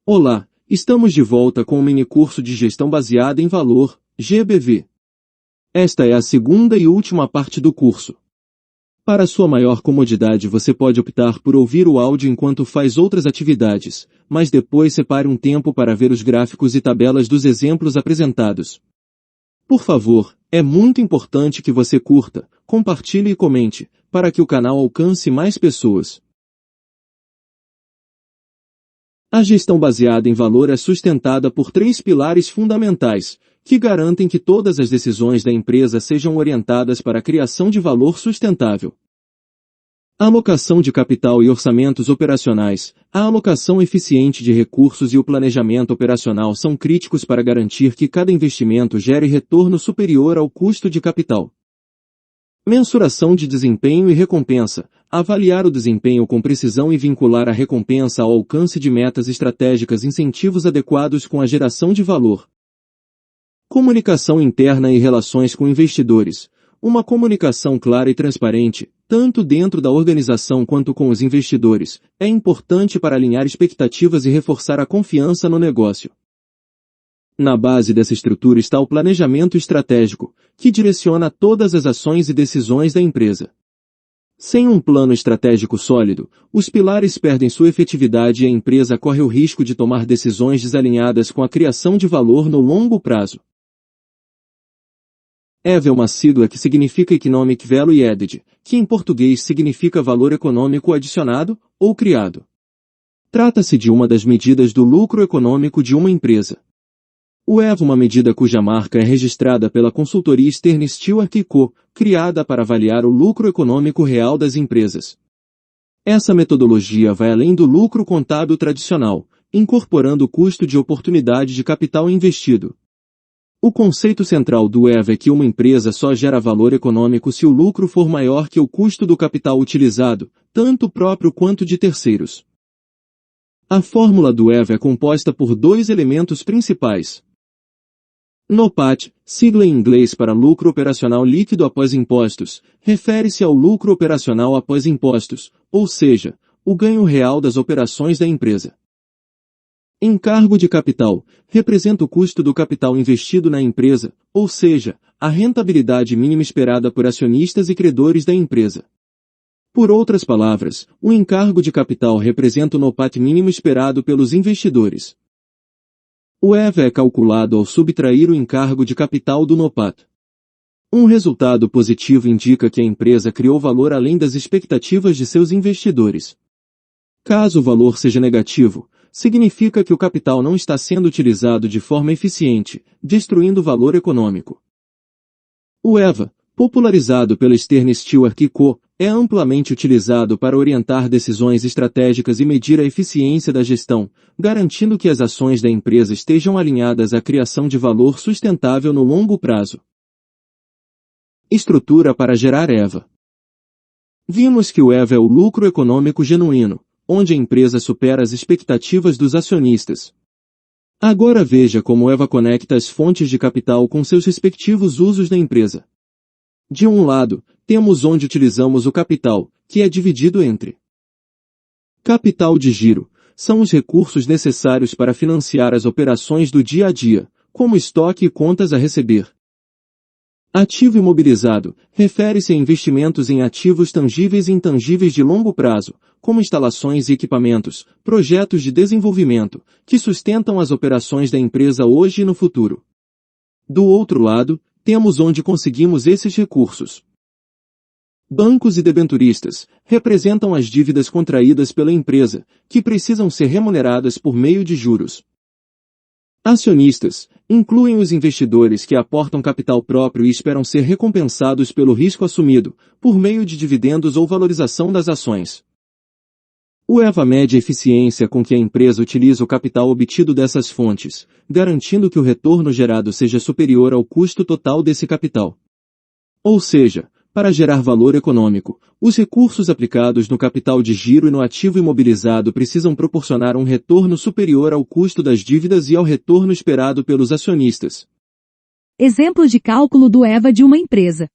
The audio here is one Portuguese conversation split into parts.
Olá, estamos de volta com o minicurso de Gestão Baseada em Valor, GBV. Esta é a segunda e última parte do curso. Para sua maior comodidade você pode optar por ouvir o áudio enquanto faz outras atividades, mas depois separe um tempo para ver os gráficos e tabelas dos exemplos apresentados. Por favor, é muito importante que você curta, compartilhe e comente, para que o canal alcance mais pessoas. A gestão baseada em valor é sustentada por 3 pilares fundamentais, que garantem que todas as decisões da empresa sejam orientadas para a criação de valor sustentável. A alocação de capital e orçamentos operacionais, a alocação eficiente de recursos e o planejamento operacional são críticos para garantir que cada investimento gere retorno superior ao custo de capital. Mensuração de desempenho e recompensa, avaliar o desempenho com precisão e vincular a recompensa ao alcance de metas estratégicas, incentivos adequados com a geração de valor. Comunicação interna e relações com investidores. Uma comunicação clara e transparente, tanto dentro da organização quanto com os investidores, é importante para alinhar expectativas e reforçar a confiança no negócio. Na base dessa estrutura está o planejamento estratégico, que direciona todas as ações e decisões da empresa. Sem um plano estratégico sólido, os pilares perdem sua efetividade e a empresa corre o risco de tomar decisões desalinhadas com a criação de valor no longo prazo. EV é uma sigla que significa Economic Value Added, que em português significa valor econômico adicionado, ou criado. Trata-se de uma das medidas do lucro econômico de uma empresa. O EV é uma medida cuja marca é registrada pela consultoria Stern Stewart & Co., criada para avaliar o lucro econômico real das empresas. Essa metodologia vai além do lucro contábil tradicional, incorporando o custo de oportunidade de capital investido. O conceito central do EV é que uma empresa só gera valor econômico se o lucro for maior que o custo do capital utilizado, tanto próprio quanto de terceiros. A fórmula do EV é composta por 2 elementos principais. NOPAT, sigla em inglês para lucro operacional líquido após impostos, refere-se ao lucro operacional após impostos, ou seja, o ganho real das operações da empresa. Encargo de capital, representa o custo do capital investido na empresa, ou seja, a rentabilidade mínima esperada por acionistas e credores da empresa. Por outras palavras, o encargo de capital representa o NOPAT mínimo esperado pelos investidores. O EV é calculado ao subtrair o encargo de capital do NOPAT. Um resultado positivo indica que a empresa criou valor além das expectativas de seus investidores. Caso o valor seja negativo, significa que o capital não está sendo utilizado de forma eficiente, destruindo valor econômico. O EVA, popularizado pela Stern Stewart & Co., é amplamente utilizado para orientar decisões estratégicas e medir a eficiência da gestão, garantindo que as ações da empresa estejam alinhadas à criação de valor sustentável no longo prazo. Estrutura para gerar EVA. Vimos que o EVA é o lucro econômico genuíno, onde a empresa supera as expectativas dos acionistas. Agora veja como o EVA conecta as fontes de capital com seus respectivos usos da empresa. De um lado, temos onde utilizamos o capital, que é dividido entre capital de giro, são os recursos necessários para financiar as operações do dia a dia, como estoque e contas a receber. Ativo imobilizado, refere-se a investimentos em ativos tangíveis e intangíveis de longo prazo, como instalações e equipamentos, projetos de desenvolvimento, que sustentam as operações da empresa hoje e no futuro. Do outro lado, temos onde conseguimos esses recursos. Bancos e debenturistas, representam as dívidas contraídas pela empresa, que precisam ser remuneradas por meio de juros. Acionistas, incluem os investidores que aportam capital próprio e esperam ser recompensados pelo risco assumido, por meio de dividendos ou valorização das ações. O EVA mede a eficiência com que a empresa utiliza o capital obtido dessas fontes, garantindo que o retorno gerado seja superior ao custo total desse capital. Ou seja, para gerar valor econômico, os recursos aplicados no capital de giro e no ativo imobilizado precisam proporcionar um retorno superior ao custo das dívidas e ao retorno esperado pelos acionistas. Exemplo de cálculo do EVA de uma empresa.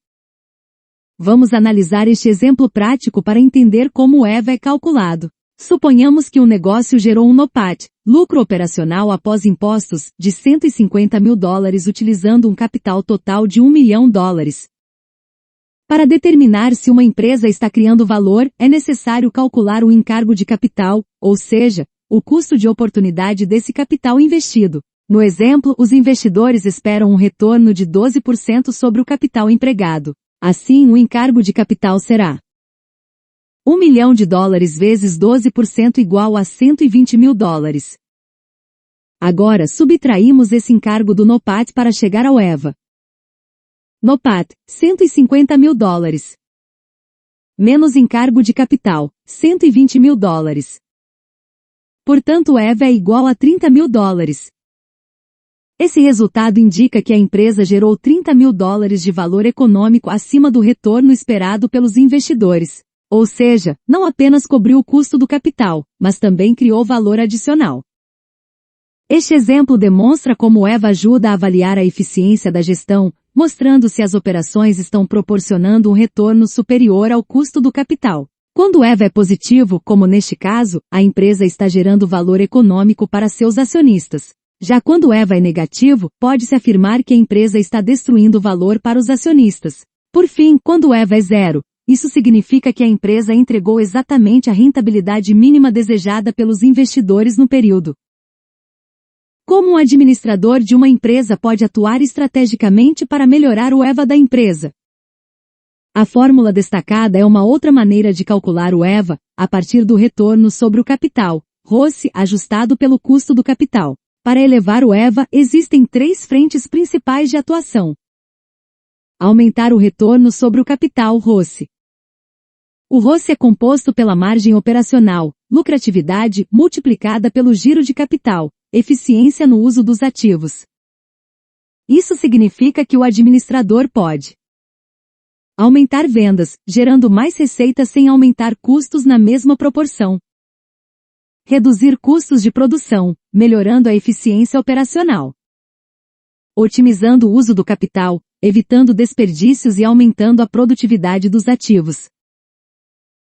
Vamos analisar este exemplo prático para entender como o EVA é calculado. Suponhamos que um negócio gerou um NOPAT, lucro operacional após impostos, de $150 mil utilizando um capital total de $1 milhão. Para determinar se uma empresa está criando valor, é necessário calcular o encargo de capital, ou seja, o custo de oportunidade desse capital investido. No exemplo, os investidores esperam um retorno de 12% sobre o capital empregado. Assim, o encargo de capital será $1 milhão vezes 12% igual a $120 mil. Agora subtraímos esse encargo do NOPAT para chegar ao EVA. NOPAT, $150 mil. Menos encargo de capital, $120 mil. Portanto, o EVA é igual a $30 mil. Esse resultado indica que a empresa gerou $30 mil de valor econômico acima do retorno esperado pelos investidores. Ou seja, não apenas cobriu o custo do capital, mas também criou valor adicional. Este exemplo demonstra como o EVA ajuda a avaliar a eficiência da gestão, mostrando se as operações estão proporcionando um retorno superior ao custo do capital. Quando o EVA é positivo, como neste caso, a empresa está gerando valor econômico para seus acionistas. Já quando o EVA é negativo, pode-se afirmar que a empresa está destruindo valor para os acionistas. Por fim, quando o EVA é zero, isso significa que a empresa entregou exatamente a rentabilidade mínima desejada pelos investidores no período. Como um administrador de uma empresa pode atuar estrategicamente para melhorar o EVA da empresa? A fórmula destacada é uma outra maneira de calcular o EVA, a partir do retorno sobre o capital, ROCE, ajustado pelo custo do capital. Para elevar o EVA, existem 3 frentes principais de atuação. Aumentar o retorno sobre o capital, ROCE. O ROCE é composto pela margem operacional, lucratividade, multiplicada pelo giro de capital, eficiência no uso dos ativos. Isso significa que o administrador pode aumentar vendas, gerando mais receita sem aumentar custos na mesma proporção. Reduzir custos de produção, melhorando a eficiência operacional. Otimizando o uso do capital, evitando desperdícios e aumentando a produtividade dos ativos.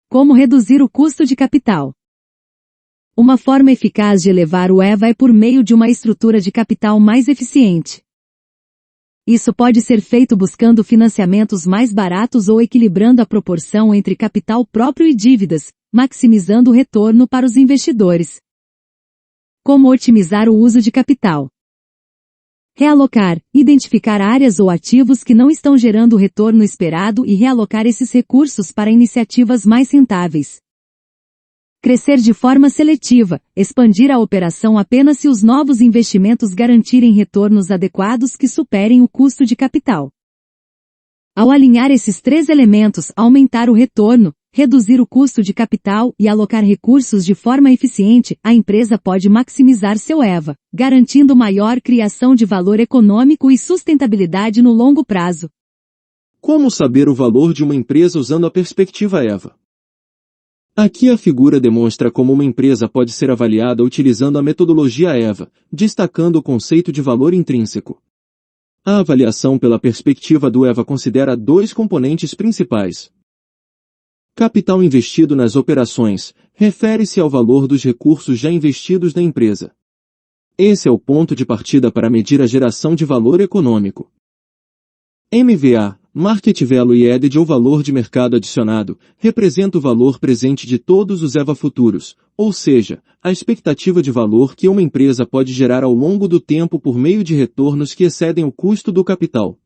Como reduzir o custo de capital? Uma forma eficaz de elevar o EVA é por meio de uma estrutura de capital mais eficiente. Isso pode ser feito buscando financiamentos mais baratos ou equilibrando a proporção entre capital próprio e dívidas, maximizando o retorno para os investidores. Como otimizar o uso de capital? Realocar, identificar áreas ou ativos que não estão gerando o retorno esperado e realocar esses recursos para iniciativas mais rentáveis. Crescer de forma seletiva, expandir a operação apenas se os novos investimentos garantirem retornos adequados que superem o custo de capital. Ao alinhar esses 3 elementos, aumentar o retorno, reduzir o custo de capital e alocar recursos de forma eficiente, a empresa pode maximizar seu EVA, garantindo maior criação de valor econômico e sustentabilidade no longo prazo. Como saber o valor de uma empresa usando a perspectiva EVA? Aqui a figura demonstra como uma empresa pode ser avaliada utilizando a metodologia EVA, destacando o conceito de valor intrínseco. A avaliação pela perspectiva do EVA considera 2 componentes principais. Capital investido nas operações, refere-se ao valor dos recursos já investidos na empresa. Esse é o ponto de partida para medir a geração de valor econômico. MVA, Market Value Added ou valor de mercado adicionado, representa o valor presente de todos os EVA futuros, ou seja, a expectativa de valor que uma empresa pode gerar ao longo do tempo por meio de retornos que excedem o custo do capital.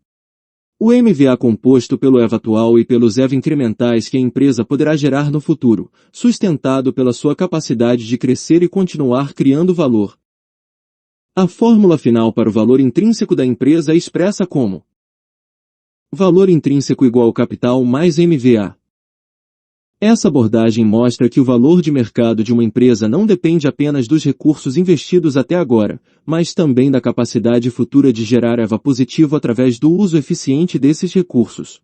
O MVA composto pelo EVA atual e pelos EVA incrementais que a empresa poderá gerar no futuro, sustentado pela sua capacidade de crescer e continuar criando valor. A fórmula final para o valor intrínseco da empresa é expressa como valor intrínseco igual capital mais MVA. Essa abordagem mostra que o valor de mercado de uma empresa não depende apenas dos recursos investidos até agora, mas também da capacidade futura de gerar EVA positivo através do uso eficiente desses recursos.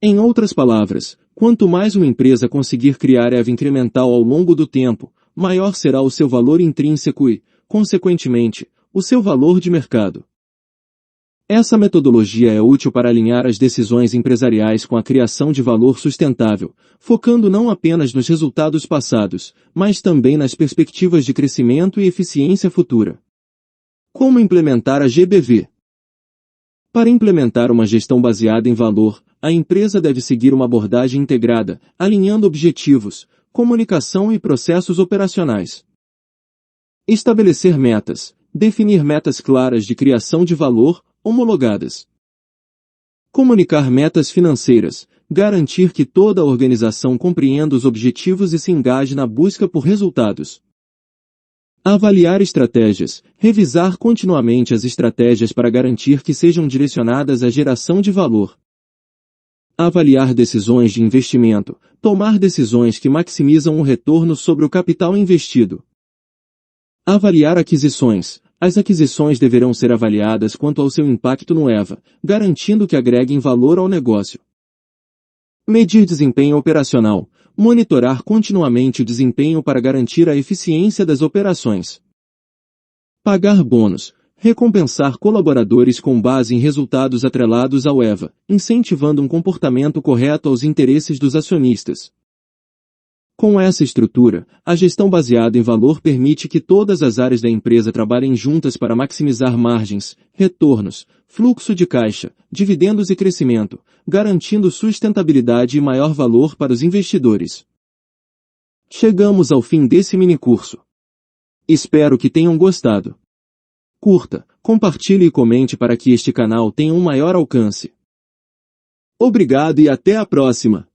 Em outras palavras, quanto mais uma empresa conseguir criar EVA incremental ao longo do tempo, maior será o seu valor intrínseco e, consequentemente, o seu valor de mercado. Essa metodologia é útil para alinhar as decisões empresariais com a criação de valor sustentável, focando não apenas nos resultados passados, mas também nas perspectivas de crescimento e eficiência futura. Como implementar a GBV? Para implementar uma gestão baseada em valor, a empresa deve seguir uma abordagem integrada, alinhando objetivos, comunicação e processos operacionais. Estabelecer metas. Definir metas claras de criação de valor, homologadas. Comunicar metas financeiras. Garantir que toda a organização compreenda os objetivos e se engaje na busca por resultados. Avaliar estratégias. Revisar continuamente as estratégias para garantir que sejam direcionadas à geração de valor. Avaliar decisões de investimento. Tomar decisões que maximizam o retorno sobre o capital investido. Avaliar aquisições. As aquisições deverão ser avaliadas quanto ao seu impacto no EVA, garantindo que agreguem valor ao negócio. Medir desempenho operacional. Monitorar continuamente o desempenho para garantir a eficiência das operações. Pagar bônus. Recompensar colaboradores com base em resultados atrelados ao EVA, incentivando um comportamento correto aos interesses dos acionistas. Com essa estrutura, a gestão baseada em valor permite que todas as áreas da empresa trabalhem juntas para maximizar margens, retornos, fluxo de caixa, dividendos e crescimento, garantindo sustentabilidade e maior valor para os investidores. Chegamos ao fim desse minicurso. Espero que tenham gostado. Curta, compartilhe e comente para que este canal tenha um maior alcance. Obrigado e até a próxima!